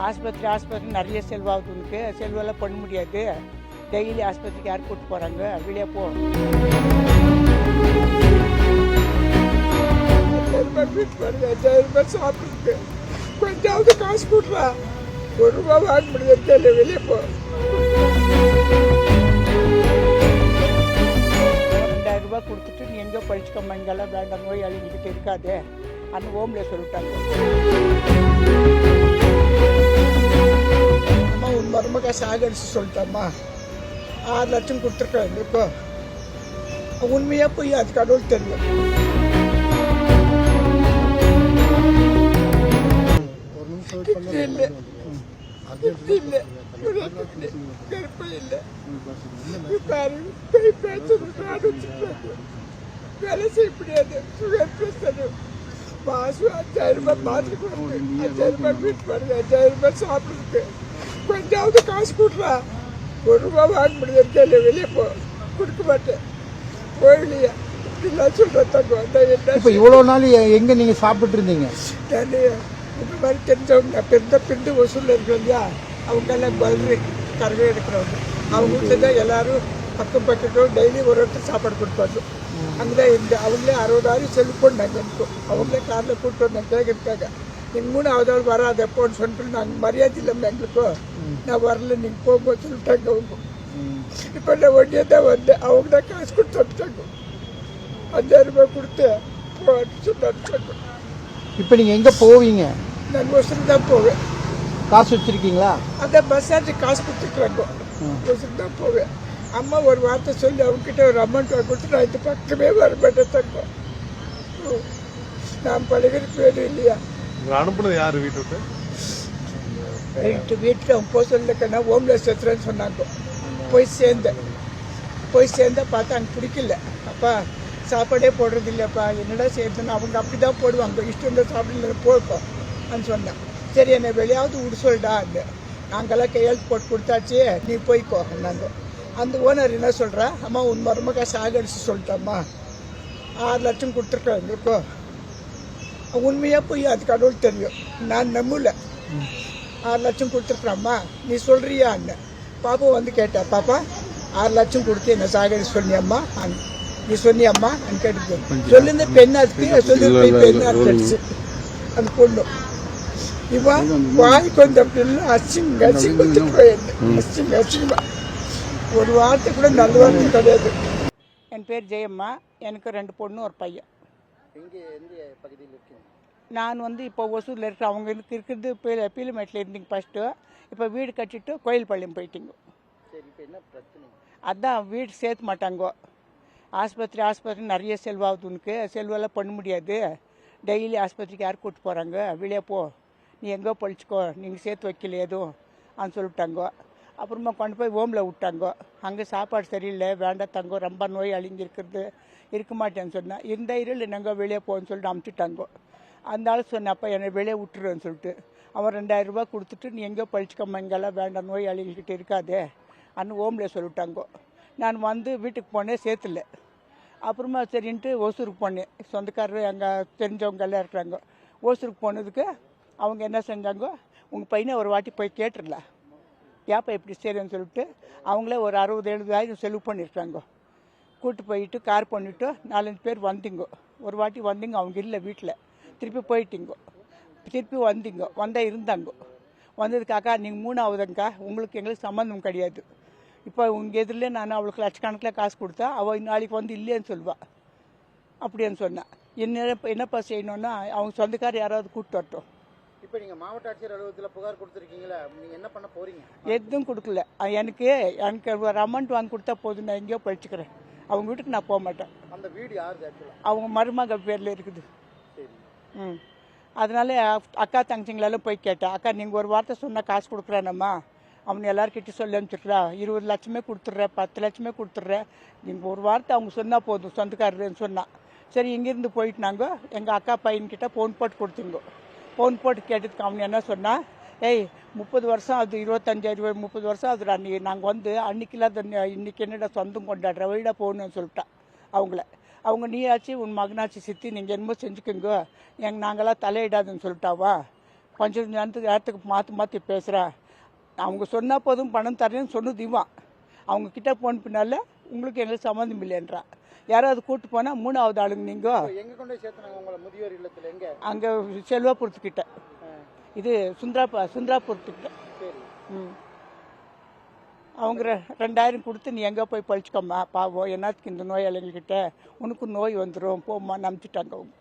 ஆஸ்பத்திரி நிறைய செலவாகுது உனக்கு, செலவெல்லாம் பண்ண முடியாது. டெய்லி ஆஸ்பத்திரிக்கு யார் கூப்பிட்டு போகிறாங்க, வெளியே போ. சாப்பிட்டு கொஞ்சாவது காசு கொடுறா, ₹1 வாங்க முடியாது, வெளியே போ. 2000 ரூபாய் கொடுத்துட்டு நீ எங்கேயோ பழிச்சுக்கம்மா, இங்கெல்லாம் வேண்டாம், நோய் அழிஞ்சிக்கிட்டு இருக்காது அந்த ஹோம்ல சொல்லிட்டாங்க. அம்மா உன் மருமக சாகடிச்சு சொல்லிட்டம்மா, 6 லட்சம் கொடுத்துருக்காங்க. இப்போ உண்மையா போய் அது கடவுள் தெரியும். வேலை செய்ய முடியாது, சுகர் பிரஷர், மாசு 5000 ரூபாய் மாத்திரை கொடுக்கு, 5000 ரூபாய் வீட்டு பாருங்க, 5000 ரூபாய் சாப்பிடுறதுக்கு கொஞ்சாவது காசு கொடுறா, ₹1 வாங்க முடியாது, வெளியே போ. கொடுக்க மாட்டேன், போயிலையா இப்படிலாம் சொல்றேன். இப்போ இவ்வளோ நாள் எங்கே நீங்கள் சாப்பிட்டு இருந்தீங்க? இந்த மாதிரி தெரிஞ்சவங்க பெருந்த பிண்டு வசூலில் இருக்கிறோம் இல்லையா, அவங்கெல்லாம் பல்றி கரகை எடுக்கிறவங்க, அவங்க வீட்டில் தான் எல்லாரும் பக்கட்டும் டெய்லி ஒருத்தர் சாப்பாடு கொடுப்பாங்க. அங்கே தான் இருந்து அவங்களே 60,000 செலவு பண்ணாங்க. எனக்கும் அவங்களே காரில் கூப்பிட்டு வந்தாங்க கேட்கறதுக்காக. நீங்கள் 3வது ஆள் வராது எப்போன்னு சொல்லிட்டு நாங்கள் மரியாதை இல்லாமல் எங்களுக்கும் நான் வரல, நீங்கள் போகும்போது சொல்லிட்டாங்க அவங்க. இப்போ நான் ஒன்றியே தான் வந்தேன், அவங்க தான் காசு கொடுத்து வந்துட்டாங்க, 5000 ரூபாய் கொடுத்து சொன்னாங்க. இப்போ நீங்கள் எங்கே போவீங்க? நான் ஒசூர் தான் போவேன். காசு வச்சுருக்கீங்களா? அதான் பஸ் சார்ஜ் காசு கொடுத்துருக்குறாங்க, ஒசூர் தான் போவேன். அம்மா ஒரு வார்த்தை சொல்லி அவங்ககிட்ட ஒரு அமௌண்ட் கொடுத்து நான் இந்த பக்கமே வர மாட்டேன் தங்க. நான் பழகிற பேர் இல்லையா அனுப்புனது யார் வீட்டுக்கு? வீட்டுக்கு அவங்க போக சொல்லக்கன்னா ஹோம்லெஸ் எடுத்துறேன்னு சொன்னாங்க. போய் சேர்ந்தா பார்த்தா அங்கே பிடிக்கல. அப்பா சாப்பாடே போடுறது இல்லைப்பா, என்னடா செய்யறதுன்னு. அவங்க அப்படி தான் போடுவாங்க, இஷ்டம் இருந்தால் சாப்பிடல போய்ப்போம் சொன்னேன். சரி என்னை வெளியாவது விட சொல்லிடா, நாங்கள்லாம் கையெழுத்து போட்டு கொடுத்தாச்சு, நீ போய்க்கோ நாங்கள். அந்த ஓனர் என்ன சொல்கிறா, அம்மா உன் மருமக சாகடிச்சு சொல்லிட்டம்மா, 6 லட்சம் கொடுத்துருக்காங்க. இப்போ உண்மையாக போய் அது கடவுள் தெரியும், நான் நம்பல. 6 லட்சம் கொடுத்துருக்குறாம்மா, நீ சொல்கிறியா அண்ணன். பாப்பா வந்து கேட்டா, பாப்பா 6 லட்சம் கொடுத்து என்ன சாகடிச்சு சொன்னியம்மா, நீ சொன்னியம்மா கேட்டு சொல்லிருந்த பெண்ணாச்சு சொல்லி பெண்ணாச்சு அந்த பொண்ணு. இவன் வாய்க்கு வந்து அப்படின்னு அசிங்க அசிங்கமா ஒரு வார்த்தை கூட நல்ல வார்த்தை கிடையாது. என் பேர் ஜெயம்மா, எனக்கு 2 பொண்ணு ஒரு பையன். நான் வந்து இப்போ ஒசூரில் இருக்கிற, அவங்க இருக்கிறது பீலமேட்டில் இருந்தீங்க ஃபஸ்ட்டு, இப்போ வீடு கட்டிட்டு கோயில்பாளையம் போயிட்டீங்க. அதான் வீடு சேர்த்து மாட்டாங்கோ. ஆஸ்பத்திரி நிறைய செலவாகுது உனக்கு, செலவெல்லாம் பண்ண முடியாது. டெய்லி ஆஸ்பத்திரிக்கு யார் கூப்பிட்டு போகிறாங்க, வெளியே போ, நீ எங்கோ பழிச்சிக்கோ, நீங்கள் சேர்த்து வைக்கல எதுவும் சொல்லிட்டாங்க. அப்புறமா கொண்டு போய் ஹோமில் விட்டாங்க. அங்கே சாப்பாடு சரியில்லை, வேண்டாம் தங்கோ, ரொம்ப நோய் அழிஞ்சிருக்கிறது, இருக்க மாட்டேன்னு சொன்னேன். இந்த இருள் என்னங்க வெளியே போன்னு சொல்லிட்டு அமுச்சுட்டாங்க. அந்த ஆள் சொன்னேன், அப்போ என்னை வெளியே விட்டுருன்னு சொல்லிட்டு. அவன் 2000 ரூபாய் கொடுத்துட்டு நீ எங்கேயோ பழிச்சிக்கம்மா, இங்கெல்லாம் வேண்டாம், நோய் அழிஞ்சிக்கிட்டு இருக்காதே ஹோமில் சொல்லிட்டாங்க. நான் வந்து வீட்டுக்கு போனேன், சேர்த்துல. அப்புறமா சரின்ட்டு ஒசூருக்கு போனேன், சொந்தக்காரர் எங்கள் தெரிஞ்சவங்க எல்லாம் இருக்கிறாங்க. ஒசூருக்கு போனதுக்கு அவங்க என்ன செஞ்சாங்க, உங்கள் பையனை ஒரு வாட்டி போய் கேட்டுடலாம், ஏப்பா எப்படி சரின்னு சொல்லிட்டு அவங்களே ஒரு 60,000-70,000 செலவு பண்ணியிருக்காங்க. கூப்பிட்டு போயிட்டு கார் பண்ணிவிட்டு 4-5 பேர் வந்தீங்க. ஒரு வாட்டி வந்தீங்க, அவங்க இல்லை வீட்டில், திருப்பி போயிட்டீங்க. திருப்பி வந்தீங்க, வந்தால் இருந்தாங்க. வந்ததுக்காக்கா நீங்கள் 3ஆவதுங்கக்கா, உங்களுக்கு எங்களுக்கு சம்மந்தம் கிடையாது. இப்போ உங்கள் எதிரில் நான் அவளுக்கு லட்சக்கணக்கில் காசு கொடுத்தா அவள் நாளைக்கு வந்து இல்லைன்னு சொல்லுவாள் அப்படின்னு சொன்னேன். என்னப்பா செய்யணுன்னா அவங்க சொந்தக்காரர் யாராவது கூப்பிட்டு வரட்டும். இப்போ நீங்கள் மாவட்ட ஆட்சியர் அலுவலகத்தில் புகார் கொடுத்துருக்கீங்களா, நீங்கள் என்ன பண்ண போகிறீங்க? எதுவும் கொடுக்கல. எனக்கு ஒரு அமௌண்ட் வாங்கி கொடுத்தா போதும், நான் எங்கேயோ பழிச்சுக்கிறேன். அவங்க வீட்டுக்கு நான் போக மாட்டேன். அந்த வீடு யாரு? அவங்க மருமக பேரில் இருக்குது. அதனால அக்கா தங்கச்சிங்களெல்லாம் போய் கேட்டேன், அக்கா நீங்கள் ஒரு வார்த்தை சொன்னால் காசு கொடுக்குறானம்மா, அவனை எல்லாருக்கிட்டையும் சொல்லி அனுப்பிச்சிட்றா, 20 லட்சமே கொடுத்துட்றேன், 10 லட்சமே கொடுத்துட்றேன், நீங்கள் ஒரு வார்த்தை அவங்க சொன்னால் போதும் சொந்தக்காரருன்னு சொன்னான். சரி இங்கேருந்து போயிட்டு நாங்கள் எங்கள் அக்கா பையன்கிட்ட ஃபோன் போட்டு கொடுத்துங்க. ஃபோன் போட்டு கேட்டதுக்கு அவன் என்ன சொன்னால், ஏய் 30 வருஷம் அது 25 30 வருஷம் அது நாங்கள் வந்து அன்னைக்கெல்லாம் இன்னைக்கு என்னடா சொந்தம் கொண்டாடுற வழிடா போகணும்னு சொல்லிட்டான் அவங்கள. அவங்க நீயாச்சு உன் மகனாச்சு சித்தி நீங்கள் என்னமோ செஞ்சுக்கோங்க நாங்களாம் தலையிடாதுன்னு சொல்லிட்டாவா. கொஞ்சம் நேரத்துக்கு மாற்றி பேசுகிறா. அவங்க சொன்னால் போதும் பணம் தரேன்னு சொன்னது இவன். அவங்க கிட்ட போன பின்னால உங்களுக்கு எங்களுக்கு சம்மந்தம் இல்லைன்றா. யாராவது கூட்டு போனால் 3வது ஆளுங்க நீங்கள். எங்க கொண்டு போய் சேர்த்துனாங்க உங்களை முதியோர் இல்லத்துல? எங்க? அங்கே செல்வாபுரத்துக்கிட்ட, இது சுந்தராபுரத்துக்கிட்ட. சரி. அவங்க 2000 கொடுத்து நீ எங்கே போய் பழிச்சுக்கம்மா பாவம் என்னத்துக்கு இந்த நோயாளிங்கக்கிட்ட உனக்கு நோய் வந்துடும் போம்மா நம்பிச்சிட்டாங்க அவங்க.